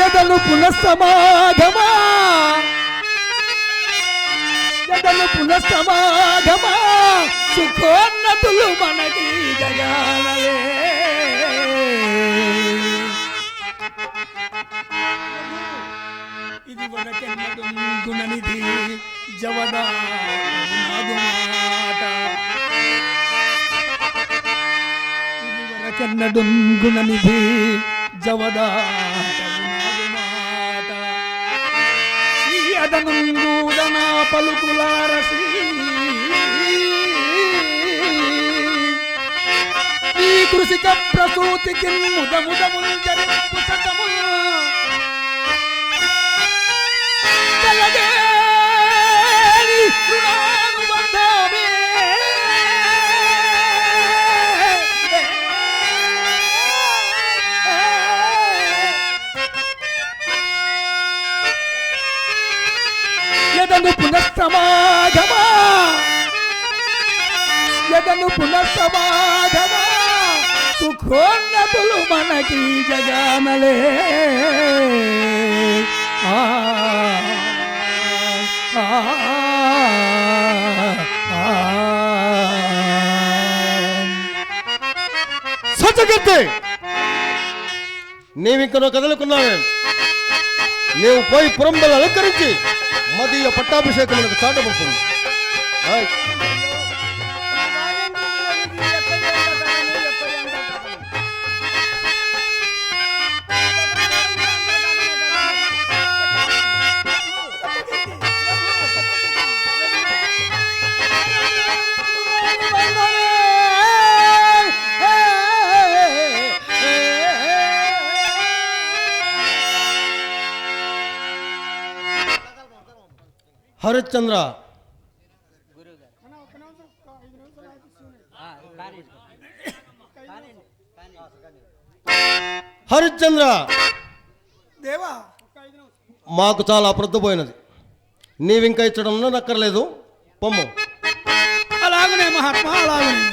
జగను పునఃసమాగమా జగను పునఃసమాగమా సుఖోన్నతులు మనకి జగానలే. ఇది వరకెన్నడు గుణనిధి జవదా మాట, ఇది వరకెన్నడు గుణనిధి జవదా అదనుంగూడన పలుకులారసి ఈ కృషిక ప్రసూతికి ముదముదములు జరింపు సతములు తెలగేని రుణానుబంధమే యదను పునఃసమాగమా యదను పునఃసమాగమా సుఖోన్నతులు మనకి జగానలే. సత్యకీర్తి, నీవింకనో కదలుకున్నావే? నీవు పోయి పురంబలు అలంకరించి మదీయ పట్టాభిషేకములకు చాటపడుతుంది. హరిశ్చంద్ర, హరిశ్చంద్ర దేవా, మాకు చాలా ప్రొద్దుపోయినది. నీవింకా ఇచ్చడం నక్కర్లేదు, పొమ్ము. అలాగనే మహాత్మా, అలాగనే.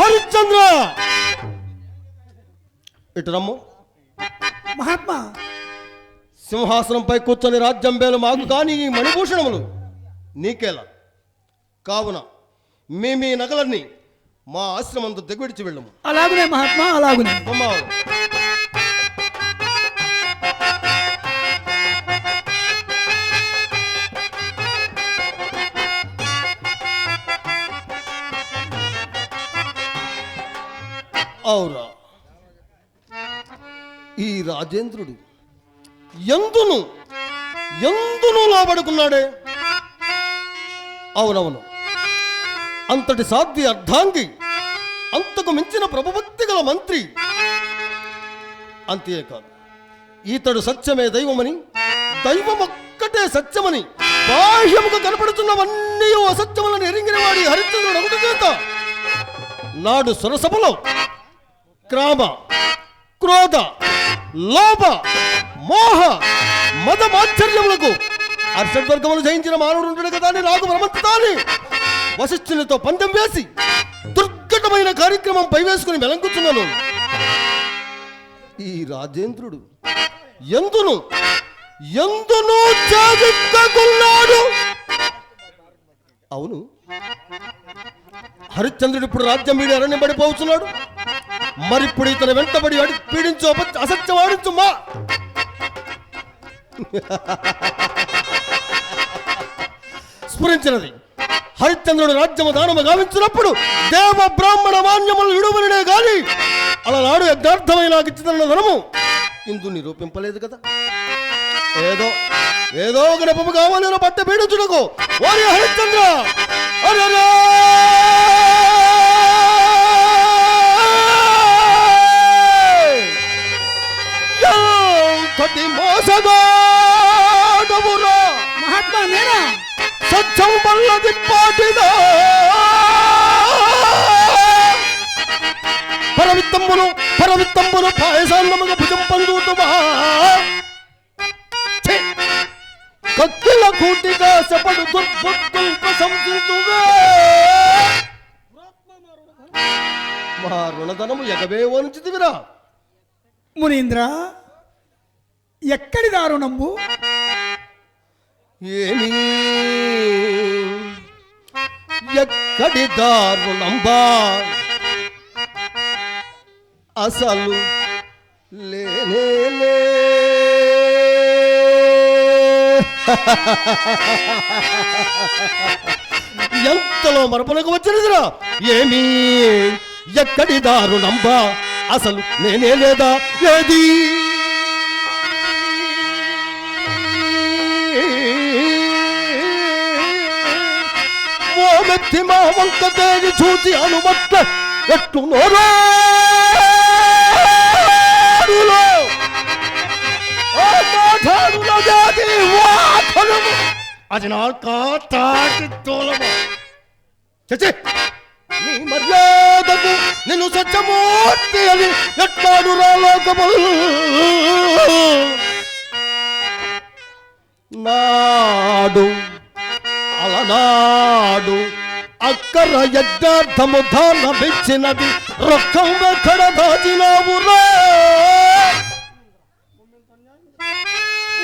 హరిశ్చంద్ర, ఇటు రమ్ము. మహాత్మా, సింహాసనంపై కూర్చొని రాజ్యం బేలు మాకు కానీ ఈ మణిభూషణములు నీకేలా? కావున మీ నగలన్నీ మా ఆశ్రమంతో దిగవిడిచి వెళ్ళము. అలాగనే మహాత్మా, అలాగనే. అవురా, ఈ రాజేంద్రుడు ఎందును లోబడుకున్నాడే? అవునవును, అంతటి సాధ్వి అర్ధాంగి, అంతకు మించిన ప్రభుభక్తి గల మంత్రి. అంతేకాదు, ఈతడు సత్యమే దైవమని, దైవమొక్కటే సత్యమని బాహ్యముగా కనపడుతున్నవన్నీ అసత్యములను ఎరింగిన వాడి హరిశ్చంద్రుడు ఒకటి చేత నాడు సురసభలో క్రామ, క్రోధ, లోభ, మోహ, మద మాశ్చర్యములకు అర్షడ్వర్గములు జయించిన మానవుడు ఉంటాడు కదా అని నాకు భ్రమంతాన్ని వశిష్ఠునితో పందెం వేసి దుర్ఘటమైన కార్యక్రమం పై వేసుకుని మెలంకుతున్నాను. ఈ రాజేంద్రుడు ఎందును ఎందును చాదిక్కకున్నాడు. అవును, హరిశ్చంద్రుడు ఇప్పుడు రాజ్యం వీడి అరణ్యబడిపోతున్నాడు. మరిప్పుడు ఇతను వెంటబడి పీడించు అసత్యం ఆడించు మా స్ఫురించినది. హరిశ్చంద్రుడు రాజ్యము దానము గావించినప్పుడు దేవ బ్రాహ్మణ మాన్యములు విడువలనే గాని అలనాడు యజ్ఞార్థమై నాకు ఇచ్చిన ధనము ఇందు నిరూపింపలేదు కదా. ఏదో ఏదో ఒక నెపము కావాలి పట్ట పీడించుటకు. వారి హరిశ్చంద్ర మోసగాడవురా మహాత్మా నేనా సత్యం వల్లది పాటిదా పరవిత్తంబును పాయసాన్నముగా భుజం పందుతుమా కక్కిల కూటిగా సపడు దుర్బుద్ధులు ప్రశంసించువే. మా రుణధనము ఎగవే వనుచితివిరా. మునీంద్ర, ఎక్కడి దారుణంబు? ఏమి ఎక్కడి దారుణంబా అసలు లేనే ఎంతలో మరపలకు వచ్చినదిరా. ఏమి ఎక్కడి దారుణంబా అసలు నేనే లేదా ఏది ఓ మెత్తి మా వంక తేరి చూచి అనుమట్ల ఎట్టు నోరో అది నా కాటాకి తోలము. చచ్చి నీ మర్యాదకు నిన్ను సత్యమూర్తి అని ఎట్లాడు రాలోకము. నాడు అలనాడు అక్కర యజ్ఞార్థము దానమిచ్చినది రొక్కం ఎక్కడ దాచినావురా.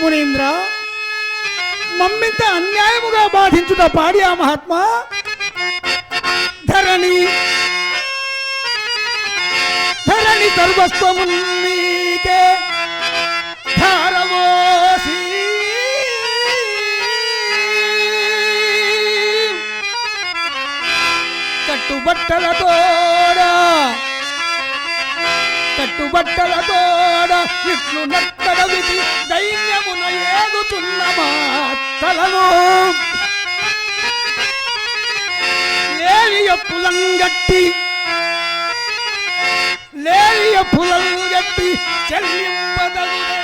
మునీంద్ర, మమ్మింత అన్యాయముగా బాధించుట పాడి ఆ మహాత్మా ధరణి సర్వస్వము నీకే ధారవోసి కట్టుబట్టలతోడ ఇట్లు నత్తడవికి దైన్యమున ఏగుతున్న మాతలను లేలియ పులంగట్టి చెల్లింపదగునే.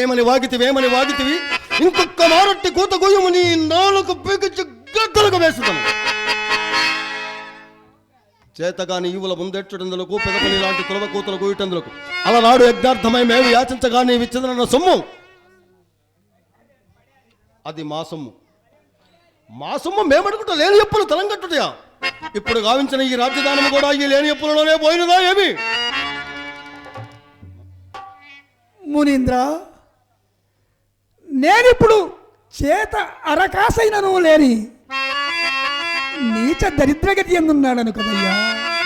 ఏమని వాగితివి ఇంకొక మారొట్టి కూత గొయ్యము నీ నాలుగు పీకించి గద్దలకు వేసుతాను. చేతగాని ఈవుల ముందెట్టుటందులకు పెదపని లాంటి తులవ కూతలు గోయటందులకు అలనాడు యజ్ఞార్థమై మేము యాచించగా నీ విచ్చిందన్న సొమ్ము అది మా సొమ్ము మేమడుకుంటా లేని ఎప్పులు తలంగట్టుటయా. ఇప్పుడు గావించిన ఈ రాజధానము కూడా ఈ లేని ఎప్పులలోనే పోయినదా ఏమి? మునీంద్ర, నేనిప్పుడు చేత అరకాసైనను లేని నీచ దరిద్రగతి ఎందున్నాడను కదయ్యా.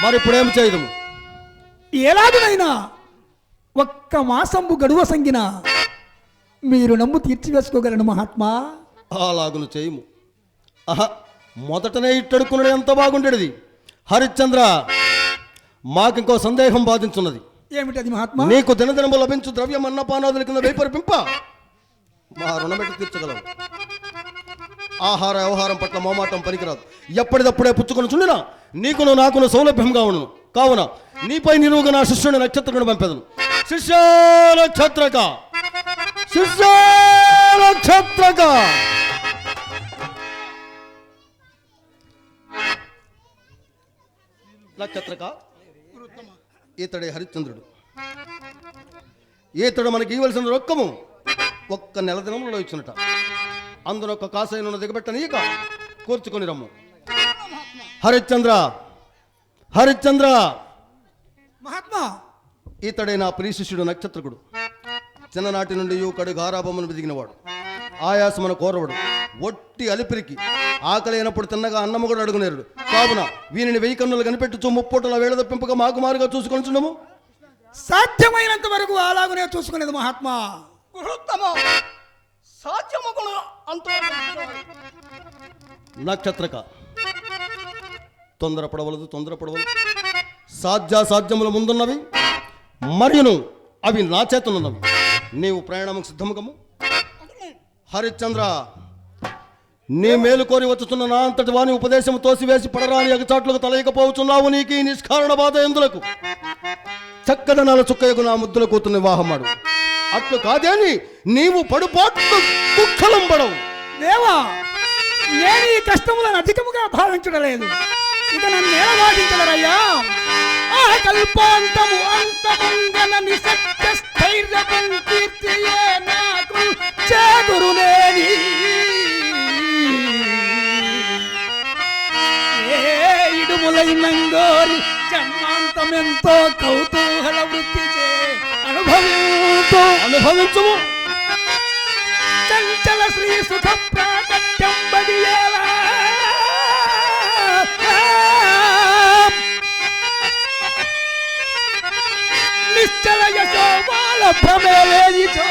మరి ఇప్పుడేం చేయదము? ఎలాగునైనా ఒక్క మాసంబు గడువ సంగిన మీరు నమ్ము తీర్చివేసుకోగలను మహాత్మా. అలాగును చేయము. మొదటనే ఇట్టడుకున్నది ఎంత బాగుండేది. హరిశ్చంద్ర, మాకింకో సందేహం బాధించున్నది. ఏమిటది మహాత్మా? నీకు దినదినము లభించు ద్రవ్యం అన్నపానాదుల కింద వేపరిపింప మా రుణమెట్టు తీర్చగలవు. ఆహార వ్యవహారం పట్ల మోమాటం పనికిరాదు. ఎప్పటిదప్పుడే పుచ్చుకొని చుండినా నీకును నాకును సౌలభ్యంగా ఉండును. కావున నీపై నిలువుగా నా శిష్యుని నక్షత్రకుని పంపెదను. శిష్య నక్షత్రక నక్షత్రక, ఇతడే హరిశ్చంద్రుడు. ఈతడు మనకి ఇవ్వాల్సిన రొక్కము ఒక్క నెల దినంలో ఇచ్చినట. అందులో ఒక కాసైన దిగబెట్టనీక కూర్చుకొని రమ్ము. హరిశ్చంద్ర, హరిశ్చంద్ర, మహాత్మా ఇతడే నా ప్రియ శిష్యుడు నక్షత్రకుడు. చిన్ననాటి నుండి యువకుడు గారాబొమ్మను బిదిగినవాడు. ఆయాసమును కోరవడు. ఒట్టి అలిపిరికి ఆకలి అయినప్పుడు తిన్నగా అన్నము కూడా అడుగునేరుడు. కావున వీనిని 1000 కన్నులు కనిపెట్టుచు ముప్పొటల వేళ తప్పింపగా మాకుమారుగా చూసుకొనిచున్నాము. సాధ్యమైనంత వరకు అలాగనే చూసుకునేది మహాత్మా. నక్షత్రక, తొందరపడవలదు. సాధ్యాసాధ్యముల ముందున్నవి మరియును అవి నా చేతనున్నవి. నీవు ప్రయాణముకు సిద్ధముగము. హరిశ్చంద్ర, నీ మేలు కోరి వచ్చుతున్న నా అంతటి వాని ఉపదేశము తోసివేసి పడరాని అగచాట్లకు తలయకపోవచ్చున్నావు. నీకు ఈ నిష్కారణ బాధ ఎందులకు? చక్కదనాల చుక్కయ్యకు నా ముద్దుల కూతురు వివాహమాడు. అట్లు కాదేని నీవు పడుపాట్లు దుఃఖలం పడవు. దేవా, నేను ఈ కష్టములను అధికముగా భావించడలేదు. ఇక నన్ను ఏలవాడించదరయ్యా. ఆ కల్పాంతము అంతమంగన నిసత్య స్థైర్యకం కీర్తియే నాకు చేదురునేని. ఏ ఇడుములైనంగోరి జన్మాంతమెంతో కౌతూహల వృత్తి చే అనుభవించుము. చంచల శ్రీ సుఖ ప్రాకట్యం బడియేలా నిశ్చల యశోబాల భ్రమేలేనిచో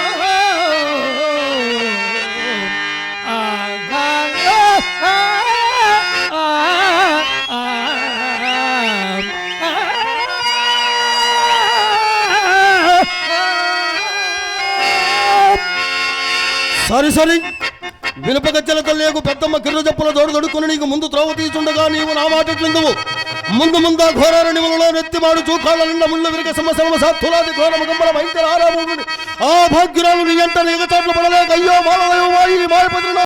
సరి వినపగజ్జలతో లేకు పెద్దమ్మ కిర్ర చెప్పుల జోడు దొడుకుని నీకు ముందు త్రోవ తీసుండగా నీవు నా మాటట్లుందువు. ముందా ఘోరారణ్యములలో నెత్తిమాడు చూకాళ్ళ నిండా ముళ్ళు విరిగ సమసరమ సాత్తులాది ఘోరమ గంబల భయంకర ఆరాముడు ఆ భాగ్యురాలు నీ ఎంట ఎగచాట్లు పడలేక అయ్యో మాలవయో వాయిని మాయపత్రి